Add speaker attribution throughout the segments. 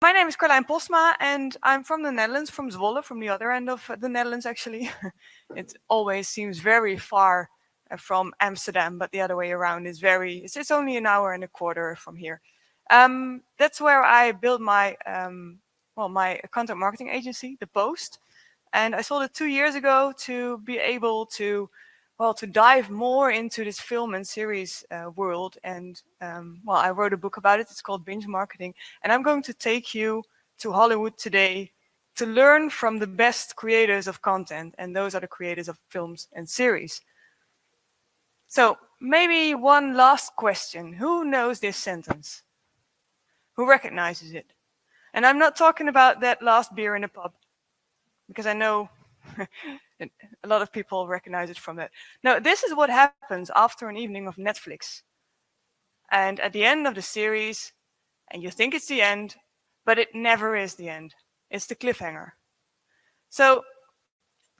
Speaker 1: My name is Carlijn Postma, and I'm from the Netherlands, from Zwolle, from the other end of the Netherlands, actually. It always seems very far from Amsterdam, but the other way around is it's only an hour and a quarter from here. That's where I built my content marketing agency, The Post. And I sold it 2 years ago to be able to dive more into this film and series world. And I wrote a book about it. It's called Binge Marketing. And I'm going to take you to Hollywood today to learn from the best creators of content. And those are the creators of films and series. So maybe one last question. Who knows this sentence? Who recognizes it? And I'm not talking about that last beer in the pub, because I know a lot of people recognize it from that. No, this is what happens after an evening of Netflix. And at the end of the series, and you think it's the end, but it never is the end. It's the cliffhanger. So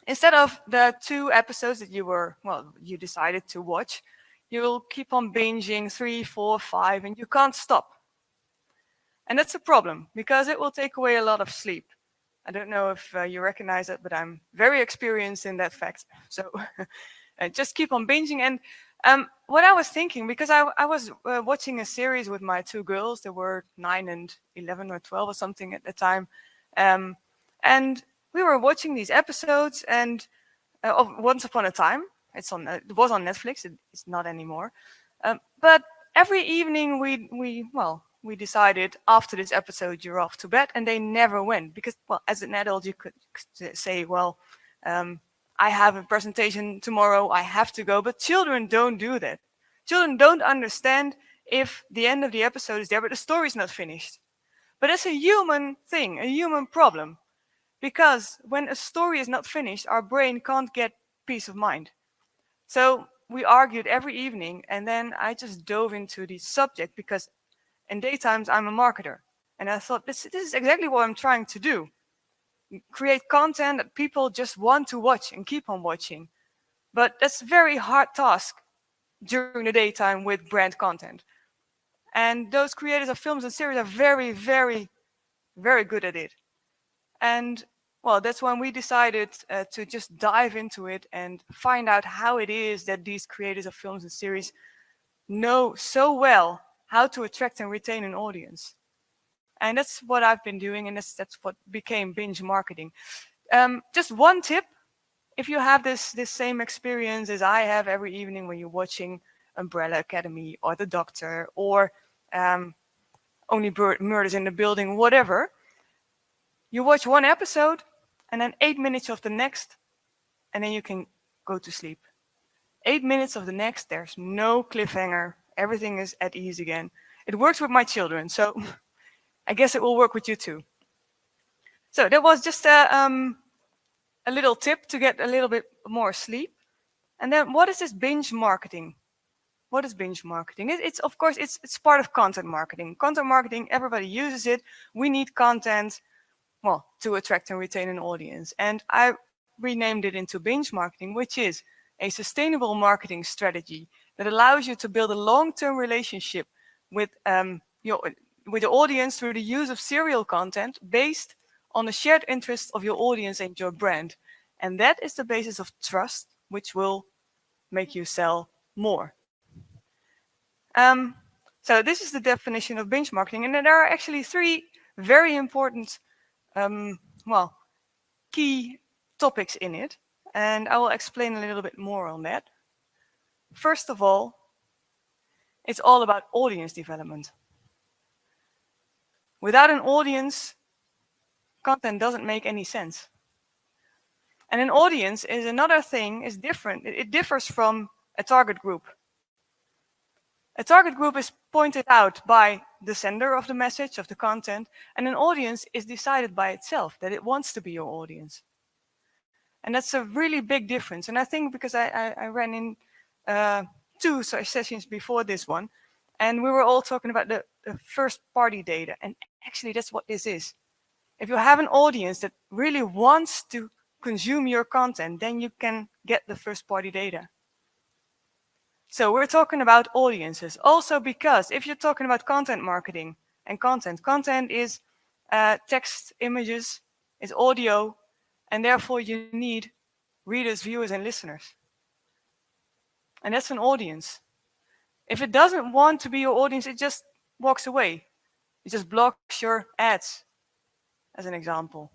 Speaker 1: instead of the 2 episodes that you decided to watch, you'll keep on binging 3, 4, 5, and you can't stop. And that's a problem, because it will take away a lot of sleep. I don't know if you recognize it, but I'm very experienced in that fact. So just keep on binging. And what I was thinking, because I was watching a series with my 2 girls. They were 9 and 11 or 12 or something at the time. And we were watching these episodes and of Once Upon a Time. It was on Netflix. It's not anymore. But every evening we decided after this episode you're off to bed, and they never went, because as an adult you could say, I have a presentation tomorrow, I have to go. But children don't do that. Children don't understand if the end of the episode is there but the story's not finished. But it's a human thing, a human problem, because when a story is not finished, our brain can't get peace of mind. So we argued every evening, and then I just dove into the subject, because in daytimes I'm a marketer, and I thought this is exactly what I'm trying to do. Create content that people just want to watch and keep on watching. But that's a very hard task during the daytime with brand content. And those creators of films and series are very, very, very good at it. And that's when we decided to just dive into it and find out how it is that these creators of films and series know so well how to attract and retain an audience. And that's what I've been doing, and that's what became binge marketing. Just one tip: if you have this same experience as I have every evening when you're watching Umbrella Academy or The Doctor or Only Murders in the Building, whatever, you watch one episode and then 8 minutes of the next, and then you can go to sleep. 8 minutes of the next, there's no cliffhanger. Everything is at ease again. It works with my children, so I guess it will work with you too. So that was just a little tip to get a little bit more sleep. And then what is this binge marketing? What is binge marketing? It's of course, it's part of content marketing. Content marketing, everybody uses it. We need content, to attract and retain an audience. And I renamed it into binge marketing, which is a sustainable marketing strategy that allows you to build a long-term relationship with the audience through the use of serial content based on the shared interests of your audience and your brand. And that is the basis of trust, which will make you sell more. So this is the definition of binge marketing. And then there are actually 3 very important key topics in it. And I will explain a little bit more on that. First of all, it's all about audience development. Without an audience, content doesn't make any sense. And an audience is another thing, is different. It differs from a target group. A target group is pointed out by the sender of the message, of the content, and an audience is decided by itself that it wants to be your audience. And that's a really big difference. And I think because I ran in 2 sessions before this one, and we were all talking about the first party data. And actually, that's what this is. If you have an audience that really wants to consume your content, then you can get the first party data. So we're talking about audiences. Also because if you're talking about content marketing and content is text, images, it's audio, and therefore you need readers, viewers, and listeners. And that's an audience. If it doesn't want to be your audience, it just walks away. It just blocks your ads, as an example.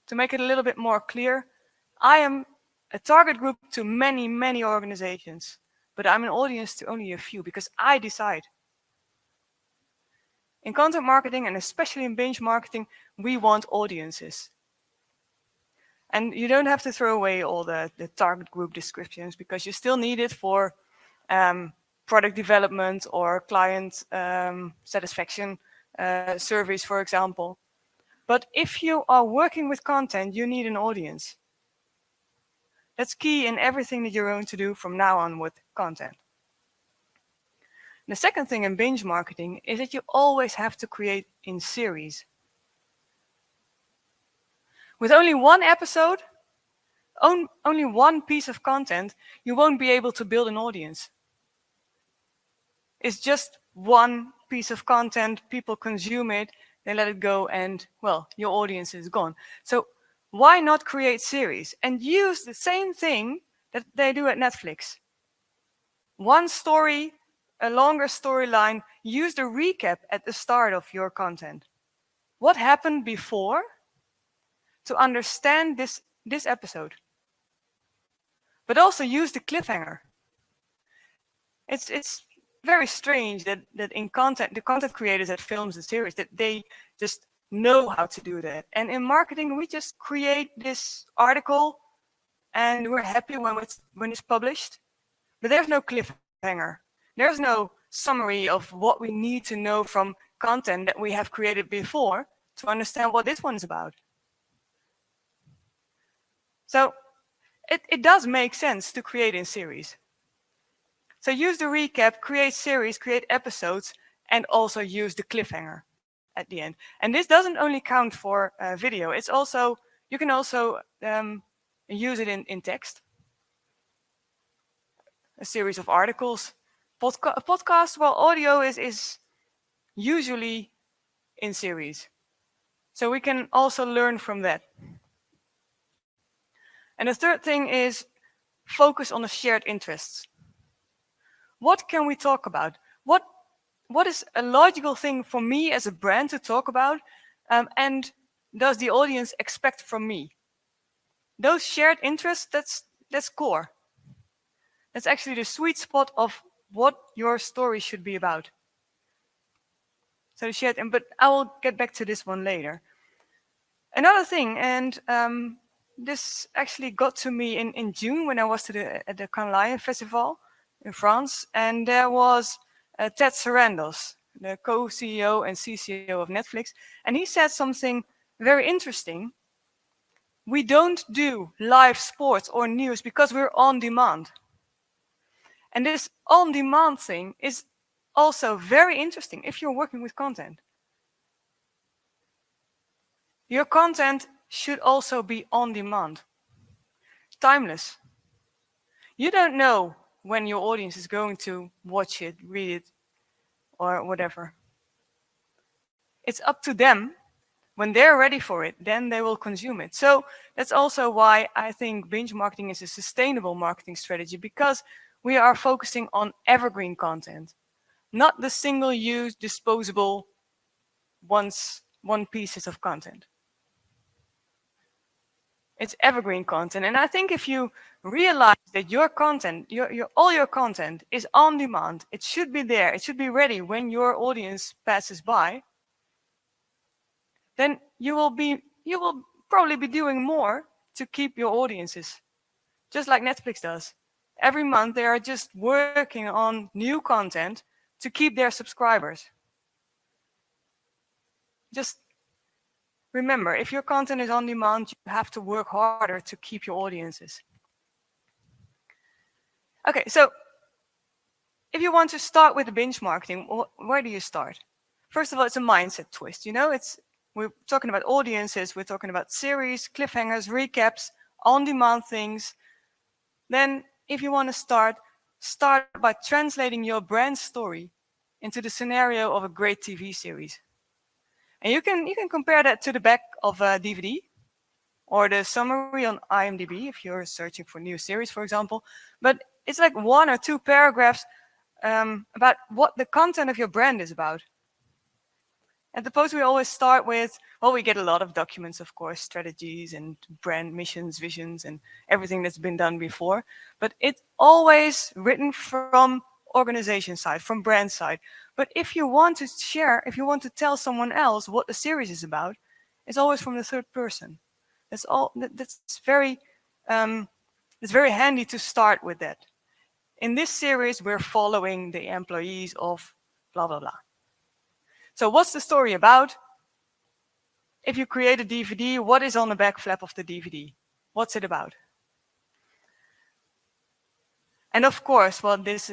Speaker 1: To make it a little bit more clear, I am a target group to many, many organizations, but I'm an audience to only a few because I decide. In content marketing, and especially in binge marketing, we want audiences. And you don't have to throw away all the target group descriptions because you still need it for product development or client satisfaction surveys, for example. But if you are working with content, you need an audience. That's key in everything that you're going to do from now on with content. The second thing in binge marketing is that you always have to create in series. With only one episode, only one piece of content, you won't be able to build an audience. It's just one piece of content, people consume it, they let it go, and, well, your audience is gone. So why not create series and use the same thing that they do at Netflix? One story, a longer storyline, use the recap at the start of your content. What happened before to understand this episode? But also use the cliffhanger. It's very strange that in content, the content creators that films the series, that they just know how to do that. And in marketing, we just create this article and we're happy when it's published. But there's no cliffhanger. There's no summary of what we need to know from content that we have created before to understand what this one is about. So it does make sense to create in series. So use the recap, create series, create episodes, and also use the cliffhanger at the end. And this doesn't only count for video. It's also, you can also use it in text. A series of articles. Podcast, well, audio is usually in series. So we can also learn from that. And the third thing is focus on the shared interests. What can we talk about? What is a logical thing for me as a brand to talk about? And does the audience expect from me? Those shared interests, that's core. That's actually the sweet spot of what your story should be about. So the shared, but I will get back to this one later. Another thing, and this actually got to me in June when I was at the Carljin festival in France, and there was Ted Sarandos, the co-CEO and CCO of Netflix, and he said something very interesting. We don't do live sports or news because we're on demand. And this on-demand thing is also very interesting if you're working with content. Your content should also be on demand, timeless. You don't know when your audience is going to watch it, read it, or whatever. It's up to them. When they're ready for it, then they will consume it. So that's also why I think binge marketing is a sustainable marketing strategy, because we are focusing on evergreen content, not the single-use, disposable, one pieces of content. It's evergreen content. And I think if you realize that your content, all your content is on demand, it should be there, it should be ready when your audience passes by, then you will probably be doing more to keep your audiences, just like Netflix does. Every month they are just working on new content to keep their subscribers. Just remember, if your content is on demand, you have to work harder to keep your audiences. Okay, so if you want to start with the binge marketing, where do you start? First of all, it's a mindset twist. We're talking about audiences, we're talking about series, cliffhangers, recaps, on-demand things. Then if you want to start by translating your brand story into the scenario of a great TV series. And you can compare that to the back of a DVD or the summary on IMDb if you're searching for new series, for example. But it's like 1 or 2 paragraphs about what the content of your brand is about. At the post, we always start with, well, we get a lot of documents, of course, strategies and brand missions, visions, and everything that's been done before. But it's always written from organization side, from brand side. But if you want to share, if you want to tell someone else what the series is about, it's always from the third person. That's all. That's very handy to start with that. In this series, we're following the employees of blah blah blah. So what's the story about? If you create a DVD, what is on the back flap of the DVD? What's it about? And of course, well, this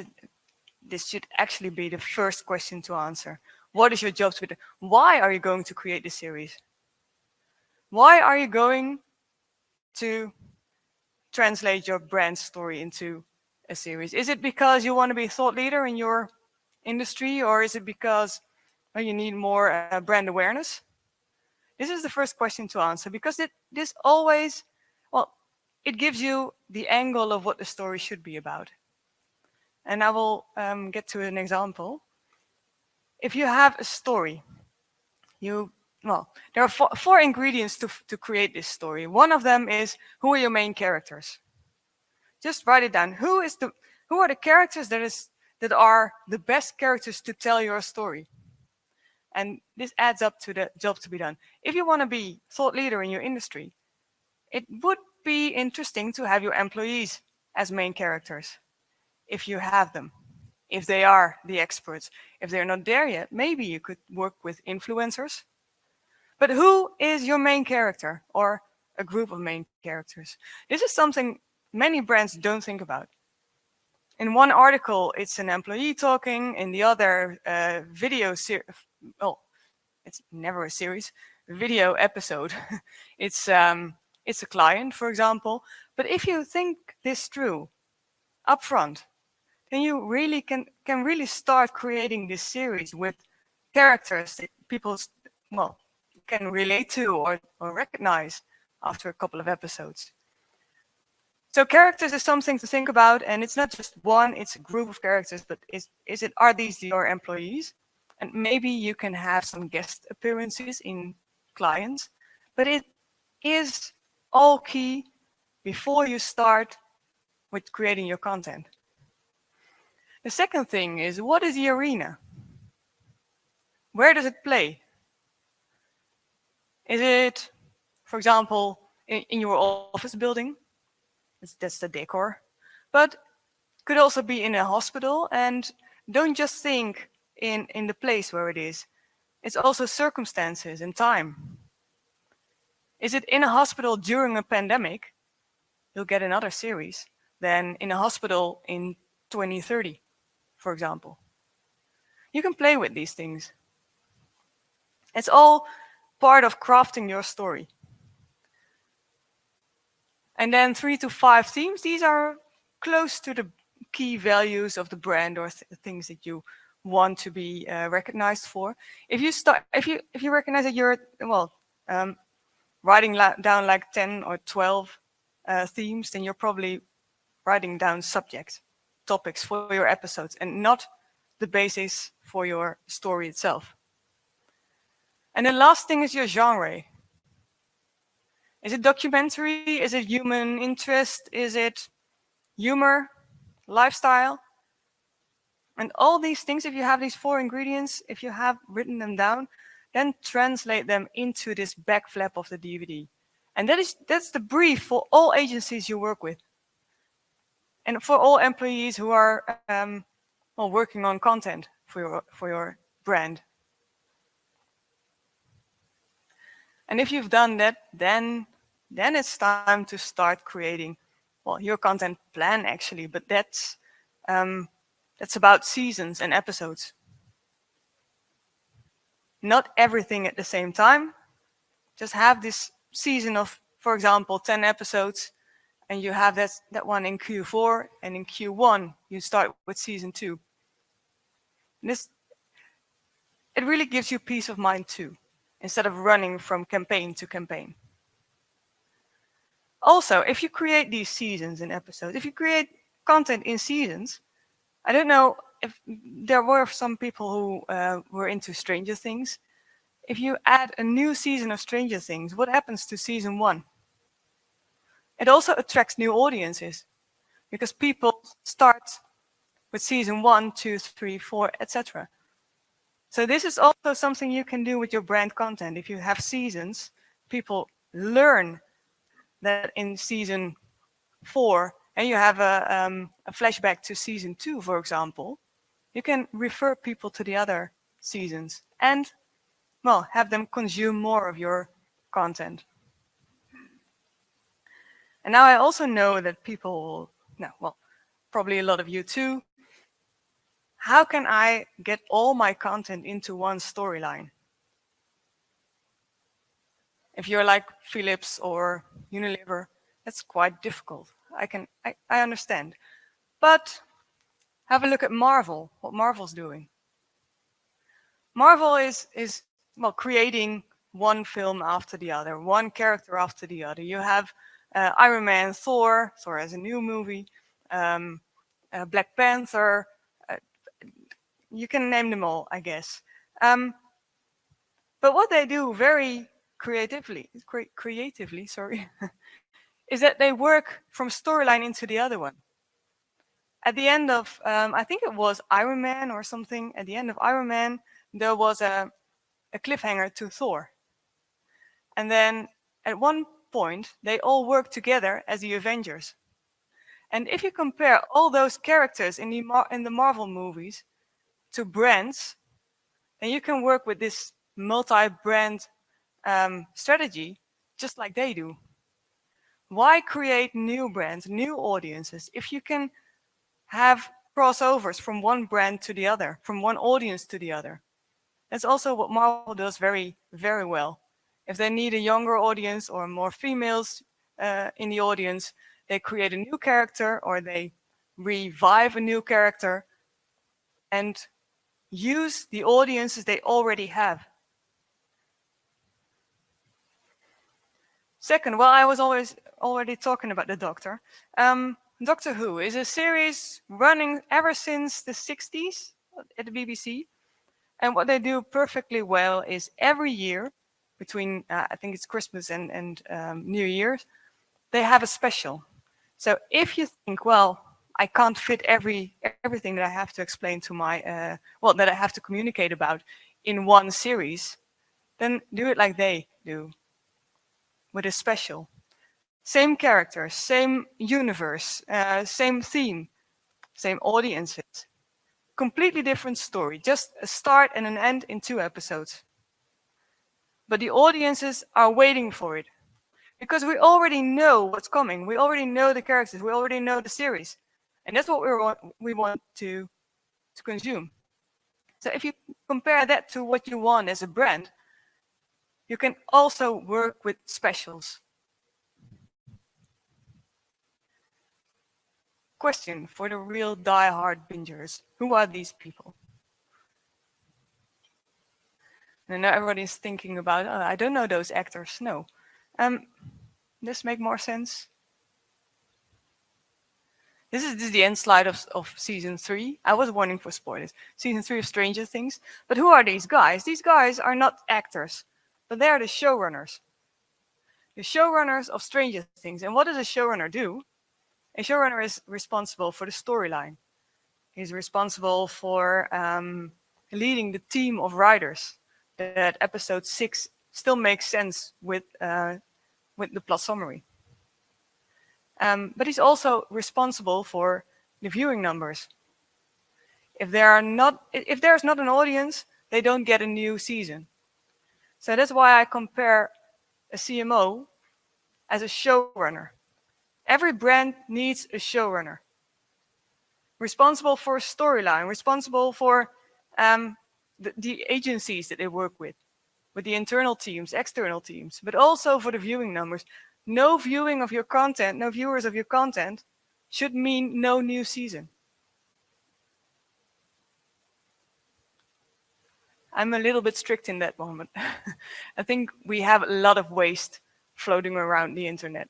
Speaker 1: should actually be the first question to answer. What is your job to do? Why are you going to create this series? Why are you going to translate your brand story into a series? Is it because you want to be a thought leader in your industry, or is it because you need more brand awareness? This is the first question to answer, because this always, well, it gives you the angle of what the story should be about. And I will get to an example. If you have a story, there are four ingredients to create this story. One of them is, who are your main characters? Just write it down. Who are the characters that are the best characters to tell your story? And this adds up to the job to be done. If you want to be thought leader in your industry, it would be interesting to have your employees as main characters, if you have them, if they are the experts. If they're not there yet, maybe you could work with influencers. But who is your main character, or a group of main characters? This is something many brands don't think about. In one article, it's an employee talking. In the other, video series, well, it's never a series, video episode. It's a client, for example. But if you think this through upfront, then you really can really start creating this series with characters that people, well, can relate to or recognize after a couple of episodes. So characters is something to think about, and it's not just one, it's a group of characters, but are these your employees? And maybe you can have some guest appearances in clients, but it is all key before you start with creating your content. The second thing is, what is the arena? Where does it play? Is it, for example, in your office building? That's the decor. But could also be in a hospital, and don't just think in the place where it is. It's also circumstances and time. Is it in a hospital during a pandemic? You'll get another series than in a hospital in 2030, for example. You can play with these things. It's all part of crafting your story. And then 3 to 5 themes. These are close to the key values of the brand, or things that you want to be recognized for. If you recognize that you're writing down like 10 or 12 themes, then you're probably writing down topics for your episodes, and not the basis for your story itself. And the last thing is your genre. Is it documentary? Is it human interest? Is it humor, lifestyle? And all these things, if you have these 4 ingredients, if you have written them down, then translate them into this back flap of the DVD. And that's the brief for all agencies you work with, and for all employees who are working on content for your brand. And if you've done that, then it's time to start creating, your content plan actually. But that's about seasons and episodes. Not everything at the same time. Just have this season of, for example, 10 episodes, and you have that one in Q4, and in Q1 you start with season 2. And it really gives you peace of mind too, instead of running from campaign to campaign. Also, if you create these seasons and episodes, if you create content in seasons, I don't know if there were some people who were into Stranger Things. If you add a new season of Stranger Things, what happens to season 1? It also attracts new audiences because people start with season 1, 2, 3, 4, etc. So this is also something you can do with your brand content. If you have seasons, people learn that in season 4, and you have a flashback to season 2, for example, you can refer people to the other seasons and, well, have them consume more of your content. And now I also know that people, probably a lot of you too, how can I get all my content into one storyline? If you're like Philips or Unilever, that's quite difficult. I understand. But have a look at Marvel, what Marvel's doing. Marvel is creating one film after the other, one character after the other. You have Iron Man, Thor has a new movie, Black Panther, you can name them all, I guess. But what they do very creatively, is that they work from storyline into the other one. At the end of, I think it was Iron Man or something, at the end of Iron Man, there was a cliffhanger to Thor. And then at one point, they all work together as the Avengers. And if you compare all those characters in the Marvel movies to brands, then you can work with this multi-brand strategy just like they do. Why create new brands, new audiences, if you can have crossovers from one brand to the other, from one audience to the other? That's also what Marvel does very, very well. If they need a younger audience or more females in the audience, they create a new character or they revive a new character and use the audiences they already have. Second, well, I was already talking about the Doctor. Doctor Who is a series running ever since the 60s at the BBC. And what they do perfectly well is every year, between I think it's Christmas and New Year's, they have a special. So if you think, well, I can't fit everything that I have to explain to my, that I have to communicate about in one series, then do it like they do, with a special. Same characters, same universe, same theme, same audiences. Completely different story, just a start and an end in 2 episodes. But the audiences are waiting for it because we already know what's coming. We already know the characters. We already know the series. And that's what we want to consume. So if you compare that to what you want as a brand, you can also work with specials. Question for the real die-hard bingers. Who are these people? And now everybody's thinking about, oh, I don't know those actors. No. This make more sense? This is the end slide of season 3. I was warning for spoilers. Season 3 of Stranger Things. But who are these guys? These guys are not actors, but they are the showrunners. The showrunners of Stranger Things. And what does a showrunner do? A showrunner is responsible for the storyline. He's responsible for leading the team of writers. That episode 6 still makes sense with the plot summary. But he's also responsible for the viewing numbers. If there's not an audience, they don't get a new season. So that's why I compare a CMO as a showrunner. Every brand needs a showrunner. Responsible for a storyline, responsible for the agencies that they work with the internal teams, external teams, but also for the viewing numbers. No viewing of your content, no viewers of your content should mean no new season. I'm a little bit strict in that moment. I think we have a lot of waste floating around the internet,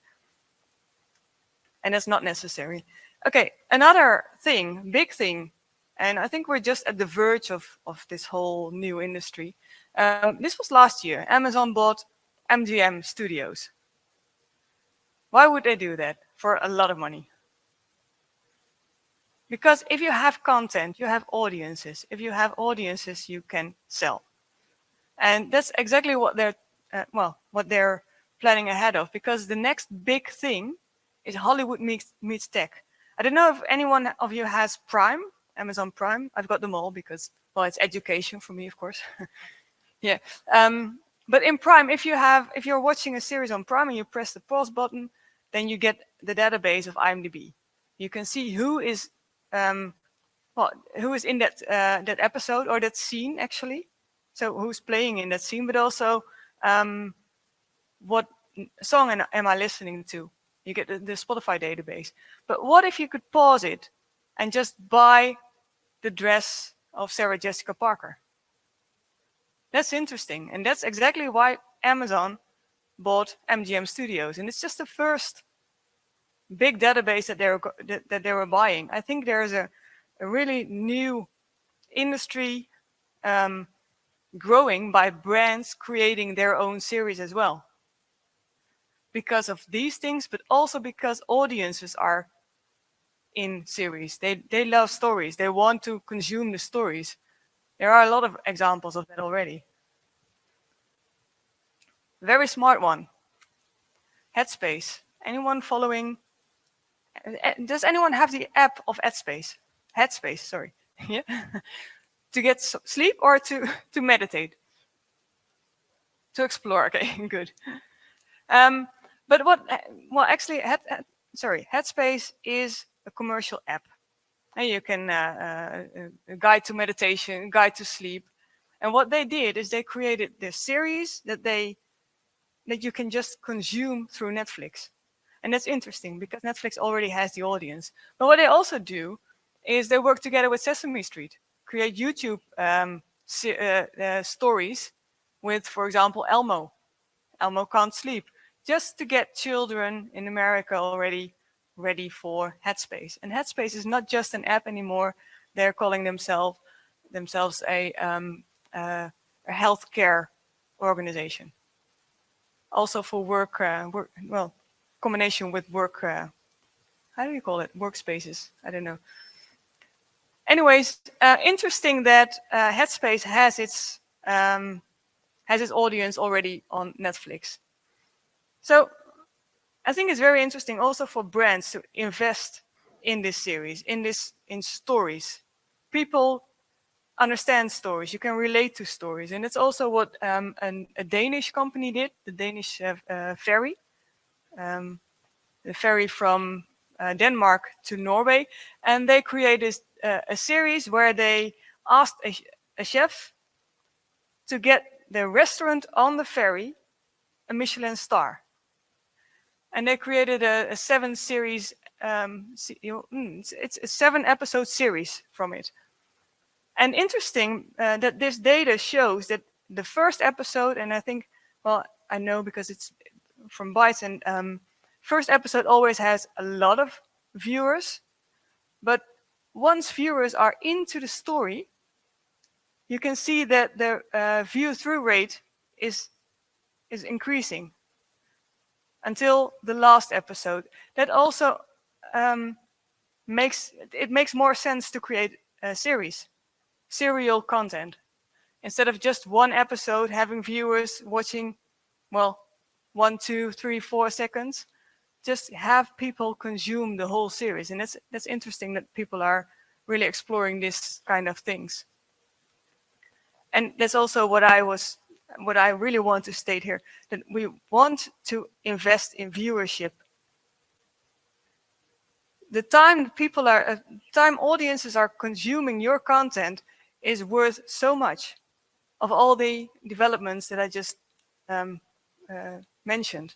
Speaker 1: and that's not necessary. Okay, another thing, big thing, and I think we're just at the verge of this whole new industry. This was last year. Amazon bought MDM Studios. Why would they do that? For a lot of money. Because if you have content, you have audiences. If you have audiences, you can sell. And that's exactly what they're planning ahead of, because the next big thing is Hollywood meets tech. I don't know if anyone of you has Prime, Amazon Prime. I've got them all because, well, it's education for me, of course. Yeah. But in Prime, if you're watching a series on Prime and you press the pause button, then you get the database of IMDb. You can see who is in that episode or that scene, actually. So who's playing in that scene, but also what song am I listening to? You get the Spotify database. But what if you could pause it and just buy the dress of Sarah Jessica Parker? That's interesting. And that's exactly why Amazon bought MGM Studios. And it's just the first big database that they were buying. I think there's a really new industry growing by brands creating their own series as well. Because of these things, but also because audiences are in series. They love stories. They want to consume the stories. There are a lot of examples of that already. Very smart one. Headspace. Anyone following? Does anyone have the app of Headspace? Headspace, sorry. Yeah. To get sleep or to meditate? To explore. Okay, good. But actually, Headspace is a commercial app. And you can guide to meditation, guide to sleep. And what they did is they created this series that you can just consume through Netflix. And that's interesting because Netflix already has the audience. But what they also do is they work together with Sesame Street, create YouTube stories with, for example, Elmo. Elmo Can't Sleep, just to get children in America already ready for Headspace. And Headspace is not just an app anymore. They're calling themselves a healthcare organization. Also for work, combination with work. How do you call it? Workspaces. I don't know. Anyways, interesting that Headspace has its audience already on Netflix. So I think it's very interesting also for brands to invest in this series, in stories. People understand stories. You can relate to stories. And it's also what a Danish company did, the Danish ferry. The ferry from Denmark to Norway. And they created a series where they asked a chef to get the restaurant on the ferry a Michelin star. And they created a 7-series, it's a 7-episode series from it. And interesting that this data shows that the first episode, and I think, well, I know because it's from Bytes, and first episode always has a lot of viewers. But once viewers are into the story, you can see that the view-through rate is increasing until the last episode. That also makes more sense to create a series, serial content, instead of just one episode having viewers watching, 1, 2, 3, 4 seconds. Just have people consume the whole series, and that's interesting that people are really exploring this kind of things. And that's also what I really want to state here, that we want to invest in viewership. The time audiences are consuming your content is worth so much of all the developments that I just mentioned.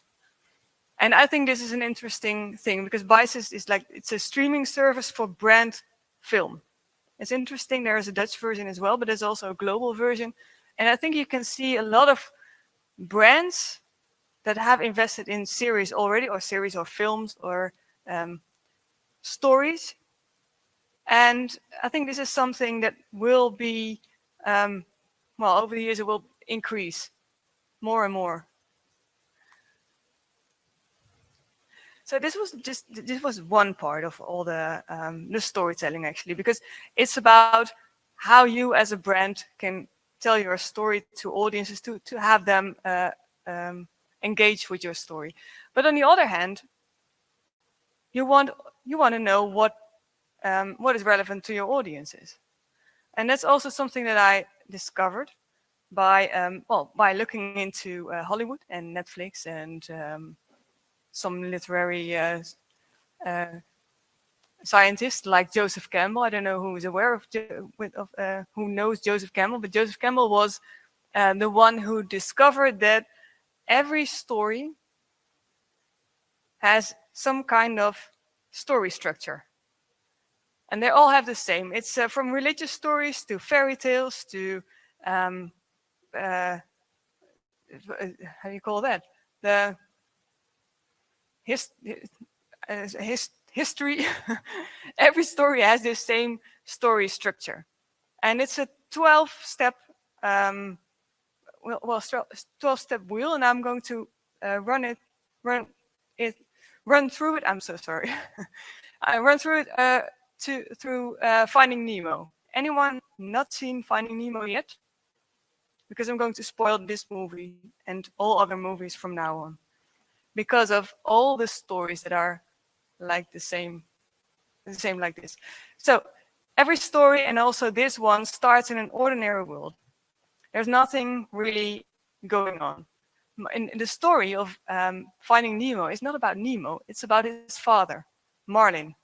Speaker 1: And I think this is an interesting thing because Bytes is it's a streaming service for brand film. It's interesting. There is a Dutch version as well, but there's also a global version. And I think you can see a lot of brands that have invested in series already, or series or films or stories. And I think this is something that will be, well, over the years it will increase more and more. So this was one part of all the storytelling, actually, because it's about how you as a brand can tell your story to audiences, to have them engage with your story. But on the other hand, you want to know what is relevant to your audiences. And that's also something that I discovered by by looking into Hollywood and Netflix and some literary scientists like Joseph Campbell. I don't know who is aware of who knows Joseph Campbell, but Joseph Campbell was the one who discovered that every story has some kind of story structure. And they all have the same. It's from religious stories to fairy tales to, how do you call that? The history. Every story has the same story structure. And it's a 12-step 12-step wheel, and I'm going to run through it. I'm so sorry. I run through it through Finding Nemo. Anyone not seen Finding Nemo yet? Because I'm going to spoil this movie and all other movies from now on, because of all the stories that are like the same like this. So every story, and also this one, starts in an ordinary world. There's nothing really going on. In the story of Finding Nemo, it's not about Nemo, it's about his father, Marlin.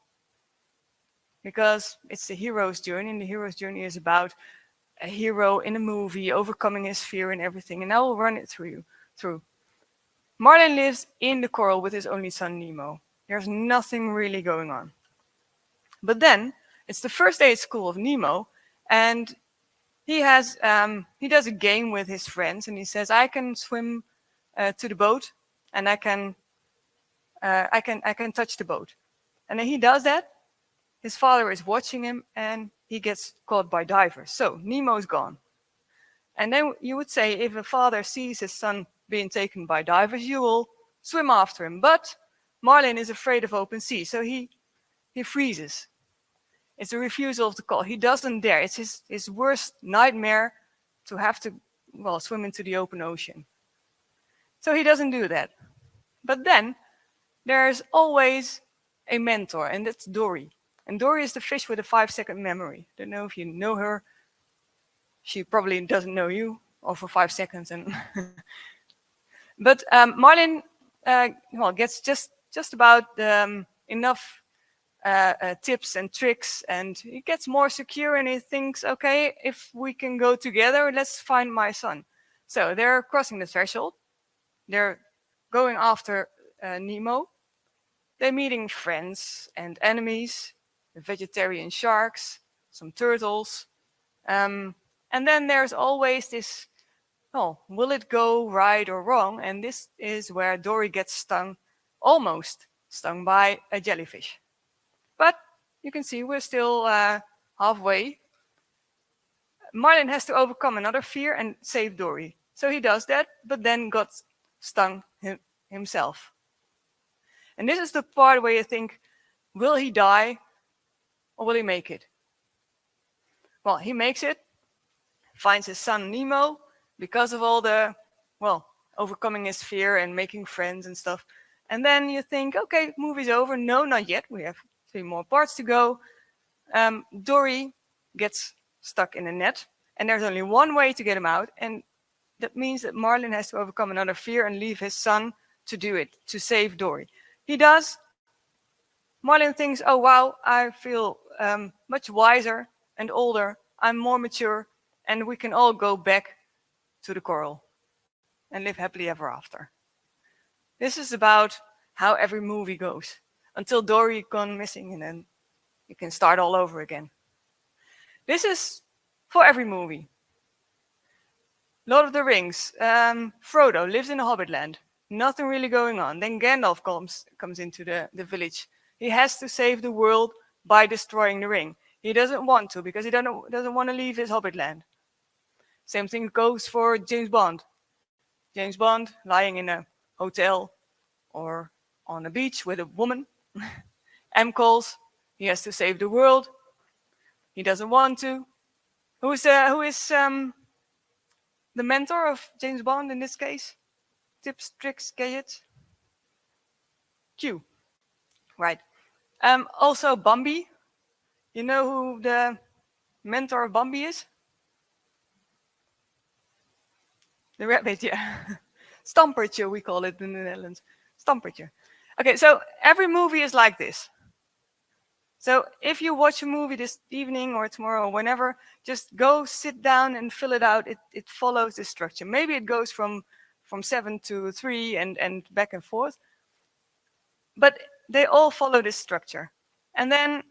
Speaker 1: Because it's the hero's journey, and the hero's journey is about a hero in a movie overcoming his fear and everything. And I will run it through. Marlin lives in the coral with his only son, Nemo. There's nothing really going on. But then, it's the first day at school of Nemo, and he does a game with his friends, and he says, I can swim to the boat, and I can touch the boat. And then he does that. His father is watching him, and he gets caught by divers. So Nemo's gone. And then you would say, if a father sees his son being taken by divers, you will swim after him. But Marlin is afraid of open sea, so he freezes. It's a refusal of the call. He doesn't dare. It's his worst nightmare to have to, swim into the open ocean. So he doesn't do that. But then there's always a mentor, and that's Dory. And Dory is the fish with a 5-second memory. Don't know if you know her. She probably doesn't know you, or for 5 seconds. And but Marlin gets just about enough tips and tricks, and he gets more secure, and he thinks, okay, if we can go together, let's find my son. So they're crossing the threshold. They're going after Nemo. They're meeting friends and enemies, vegetarian sharks, some turtles. And then there's always this, will it go right or wrong? And this is where Dory gets almost stung by a jellyfish. But you can see we're still halfway. Marlin has to overcome another fear and save Dory. So he does that, but then got stung himself. And this is the part where you think, will he die or will he make it? Well, he makes it, finds his son Nemo because of all the, overcoming his fear and making friends and stuff. And then you think, okay, movie's over. No, not yet. We have 3 more parts to go. Dory gets stuck in a net, and there's only one way to get him out. And that means that Marlin has to overcome another fear and leave his son to do it, to save Dory. He does. Marlin thinks, oh, wow, I feel much wiser and older. I'm more mature, and we can all go back to the coral and live happily ever after. This is about how every movie goes, until Dory gone missing, and then you can start all over again. This is for every movie. Lord of the Rings. Frodo lives in a hobbit land. Nothing really going on. Then Gandalf comes into the village. He has to save the world by destroying the ring. He doesn't want to because he doesn't want to leave his hobbit land. Same thing goes for James Bond. James Bond lying in a hotel or on a beach with a woman. M calls. He has to save the world. He doesn't want to. Who is the mentor of James Bond in this case? Tips, tricks, gadgets. Q. Right. Also Bambi. You know who the mentor of Bambi is? The rabbit, yeah. Stampertje, we call it in the Netherlands. Stampertje. Okay, so every movie is like this. So if you watch a movie this evening or tomorrow or whenever, just go sit down and fill it out. It follows this structure. Maybe it goes from 7 to 3 and back and forth. But they all follow this structure. And then,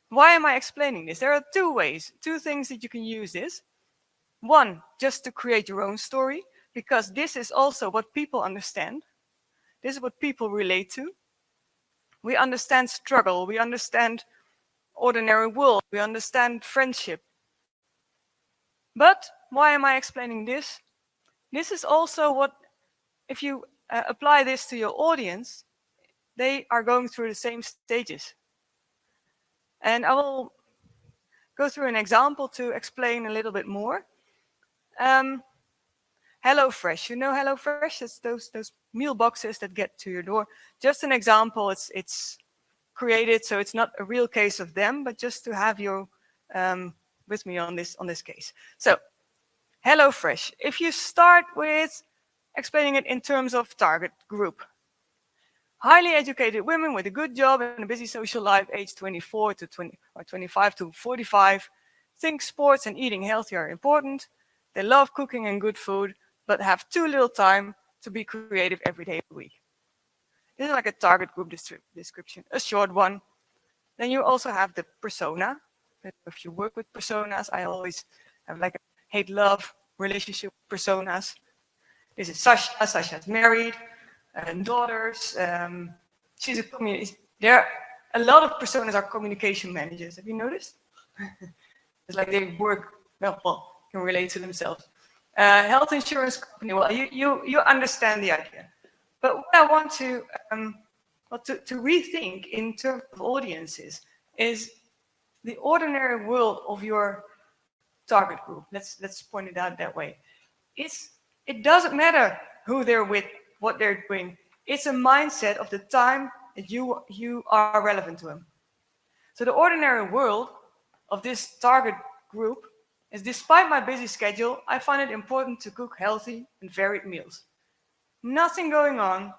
Speaker 1: why am I explaining this? There are two things that you can use this. One, just to create your own story, because this is also what people understand. This is what people relate to. We understand struggle. We understand ordinary world. We understand friendship. But why am I explaining this? This is also what, if you apply this to your audience, they are going through the same stages. And I will go through an example to explain a little bit more. HelloFresh, you know HelloFresh? It's those meal boxes that get to your door. Just an example, it's created, so it's not a real case of them, but just to have you with me on this case. So, HelloFresh. If you start with explaining it in terms of target group, highly educated women with a good job and a busy social life, age 24 to 20 or 25 to 45, think sports and eating healthy are important. They love cooking and good food, but have too little time to be creative every day of the week. This is like a target group description, a short one. Then you also have the persona. If you work with personas, I always have like a hate-love relationship with personas. This is Sasha. Sasha's married, and daughters. She's a community. A lot of personas are communication managers. Have you noticed? It's like they work well, can relate to themselves. Health insurance company. Well, you understand the idea. But what I want to rethink in terms of audiences is the ordinary world of your target group. Let's point it out that way. It doesn't matter who they're with, what they're doing. It's a mindset of the time that you are relevant to them. So the ordinary world of this target group is, despite my busy schedule, I find it important to cook healthy and varied meals. Nothing going on,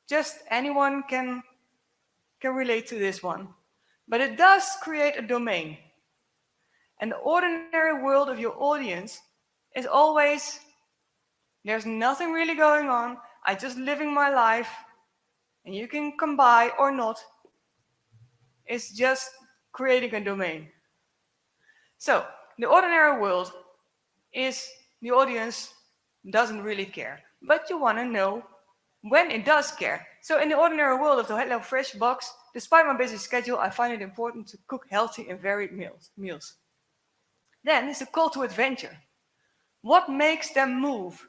Speaker 1: just anyone can relate to this one. But it does create a domain. And the ordinary world of your audience is always, there's nothing really going on, I'm just living my life, and you can come by or not. It's just creating a domain. So, the ordinary world is the audience doesn't really care. But you want to know when it does care. So in the ordinary world of the HelloFresh box, despite my busy schedule, I find it important to cook healthy and varied meals. Then it's a call to adventure. What makes them move?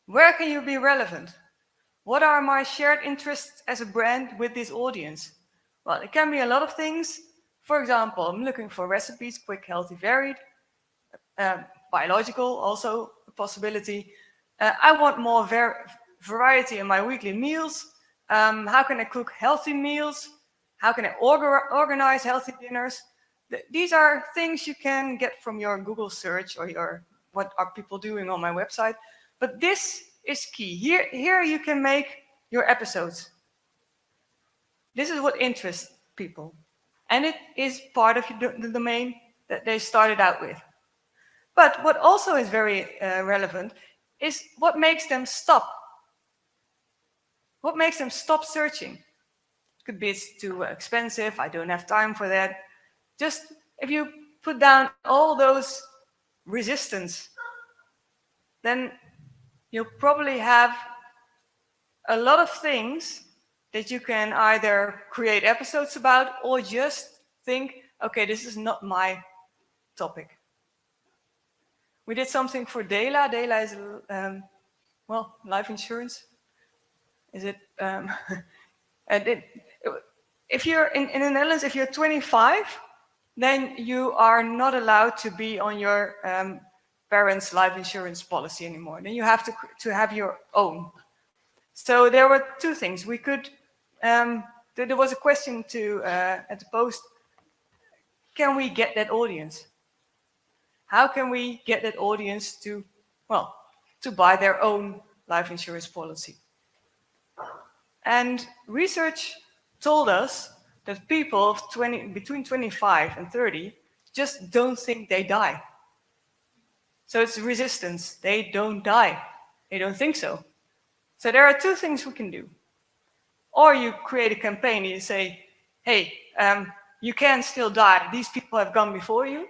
Speaker 1: Where can you be relevant? What are my shared interests as a brand with this audience? Well, it can be a lot of things. For example, I'm looking for recipes, quick, healthy, varied. Biological, also a possibility. I want more variety in my weekly meals. How can I cook healthy meals? How can I organize healthy dinners? These are things you can get from your Google search or your what are people doing on my website. But this is key. Here you can make your episodes. This is what interests people. And it is part of the domain that they started out with. But what also is very relevant is what makes them stop. What makes them stop searching? It could be it's too expensive, I don't have time for that. Just if you put down all those resistance then you'll probably have a lot of things that you can either create episodes about or just think, okay, this is not my topic. We did something for Dela. Dela is, life insurance. Is it? If you're in the Netherlands, if you're 25, then you are not allowed to be on your parents' life insurance policy anymore. Then you have to have your own. So there were two things. We could. There was a question at the post. Can we get that audience? How can we get that audience to buy their own life insurance policy? And research told us that people between 25 and 30 just don't think they die. So it's resistance. They don't die. They don't think so. So there are two things we can do. Or you create a campaign and you say, hey, you can still die. These people have gone before you.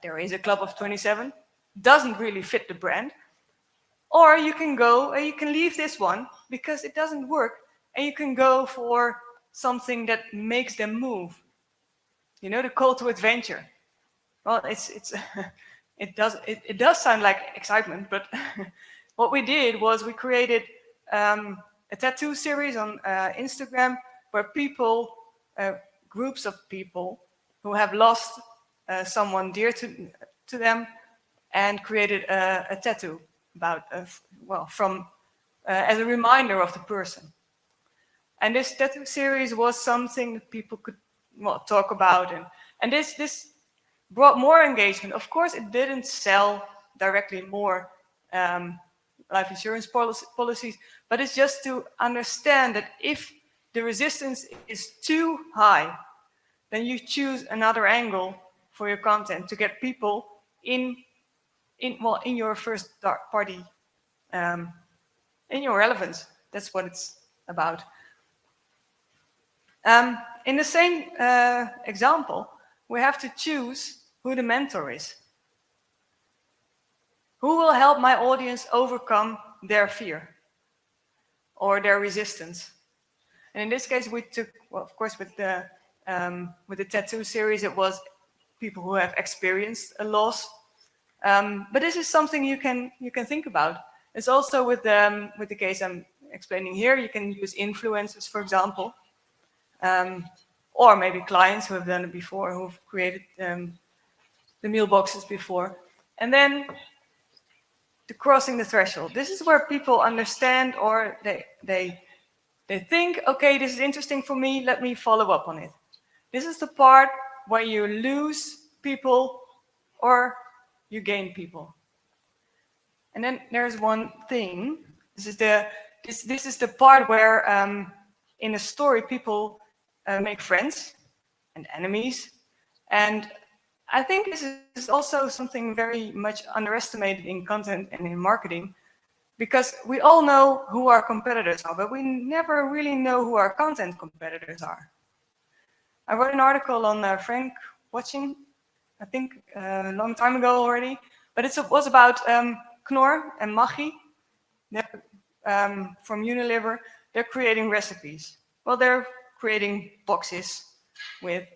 Speaker 1: There is a club of 27. Doesn't really fit the brand. Or you can go and you can leave this one because it doesn't work, and you can go for something that makes them move. You know, the call to adventure. Well, it does sound like excitement, but what we did was we created a tattoo series on Instagram where people, groups of people who have lost someone dear to them, and created a tattoo about as a reminder of the person. And this tattoo series was something that people could talk about, and this brought more engagement. Of course, it didn't sell directly more life insurance policies, but it's just to understand that if the resistance is too high, then you choose another angle for your content to get people in your first party, in your relevance. That's what it's about. In the same example, we have to choose who the mentor is. Who will help my audience overcome their fear or their resistance? And in this case, we took, of course, with the tattoo series, it was people who have experienced a loss. But this is something you can think about. It's also with the case I'm explaining here. You can use influencers, for example, or maybe clients who have done it before, who've created the meal boxes before, and then the crossing the threshold. This is where people understand, or they think, okay, this is interesting for me. Let me follow up on it. This is the part where you lose people or you gain people. And then there's one thing. This is the part where in a story people make friends and enemies. And I think this is also something very much underestimated in content and in marketing, because we all know who our competitors are, but we never really know who our content competitors are. I wrote an article on Frank Watching, I think a long time ago already, but it was about Knorr and Mktg. They're from Unilever. They're creating recipes. Well, they're creating boxes with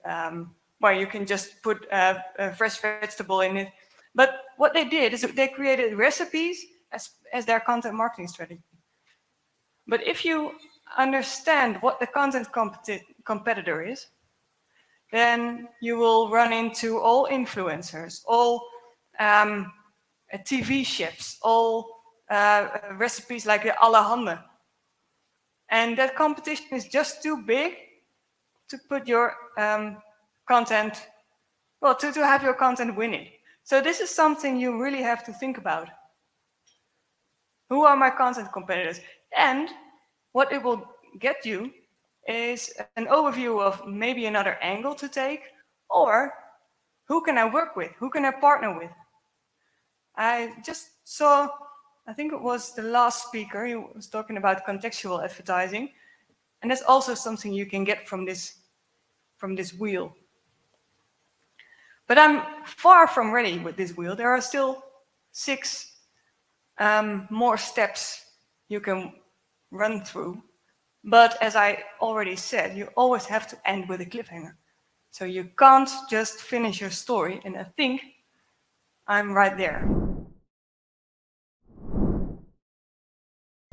Speaker 1: where you can just put a fresh vegetable in it. But what they did is they created recipes as their content marketing strategy. But if you understand what the content competitor is, then you will run into all influencers, all TV chefs, all recipes like the allerhande. And that competition is just too big to put your content, to have your content winning. So this is something you really have to think about. Who are my content competitors? And what it will get you is an overview of maybe another angle to take, or who can I work with? Who can I partner with? I just saw, I think it was the last speaker, he was talking about contextual advertising. And that's also something you can get from this wheel. But I'm far from ready with this wheel. There are still 6 more steps you can run through. But as I already said, you always have to end with a cliffhanger. So you can't just finish your story and think, I'm right there.